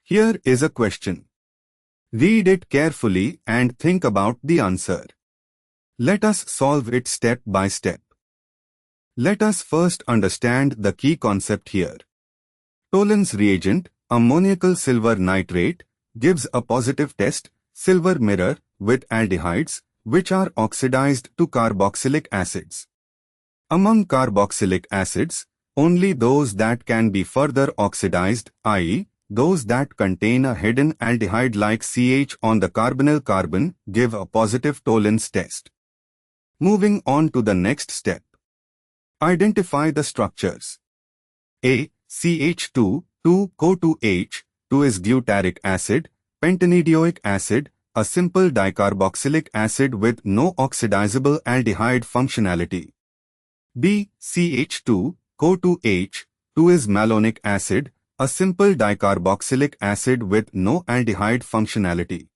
Here is a question. Read it carefully and think about the answer. Let us solve it step by step. Let us first understand the key concept here. Tollens reagent, ammoniacal silver nitrate, gives a positive test, silver mirror, with aldehydes, which are oxidized to carboxylic acids. Among carboxylic acids, only those that can be further oxidized, i.e., those that contain a hidden aldehyde like CH on the carbonyl carbon, give a positive Tollens test. Moving on to the next step. Identify the structures. A. CH2, 2CO2H, 2 is glutaric acid, pentanedioic acid, a simple dicarboxylic acid with no oxidizable aldehyde functionality. B. CH2, CO2H, 2 is malonic acid, a simple dicarboxylic acid with no aldehyde functionality.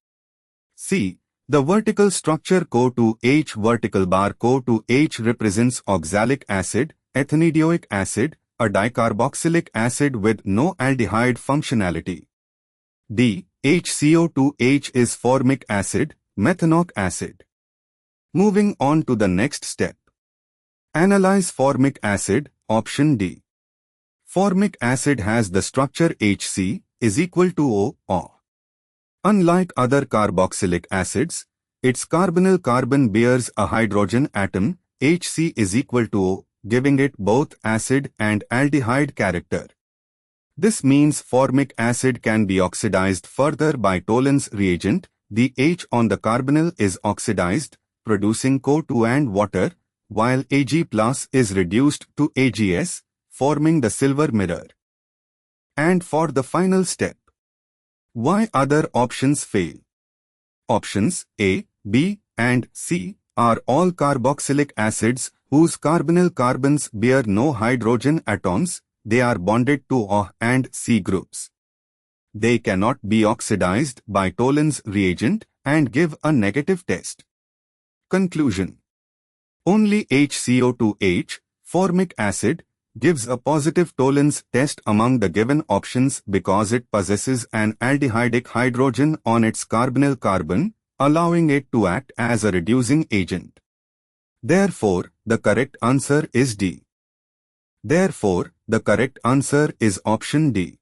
C. The vertical structure CO2H vertical bar CO2H represents oxalic acid, ethanidioic acid, a dicarboxylic acid with no aldehyde functionality. D. HCO2H is formic acid, methanoic acid. Moving on to the next step. Analyze formic acid, option D. Formic acid has the structure HC is equal to O. Unlike other carboxylic acids, its carbonyl carbon bears a hydrogen atom, HC is equal to O, giving it both acid and aldehyde character. This means formic acid can be oxidized further by Tollens reagent. The H on the carbonyl is oxidized, producing CO2 and water, while Ag+ is reduced to AgS, forming the silver mirror. And for the final step, why other options fail? Options A, B, and C are all carboxylic acids whose carbonyl carbons bear no hydrogen atoms. They are bonded to O and C groups. They cannot be oxidized by Tollens reagent and give a negative test. Conclusion. Only HCO2H, formic acid, gives a positive Tollens test among the given options because it possesses an aldehydic hydrogen on its carbonyl carbon, allowing it to act as a reducing agent. Therefore, the correct answer is D. Therefore, the correct answer is option D.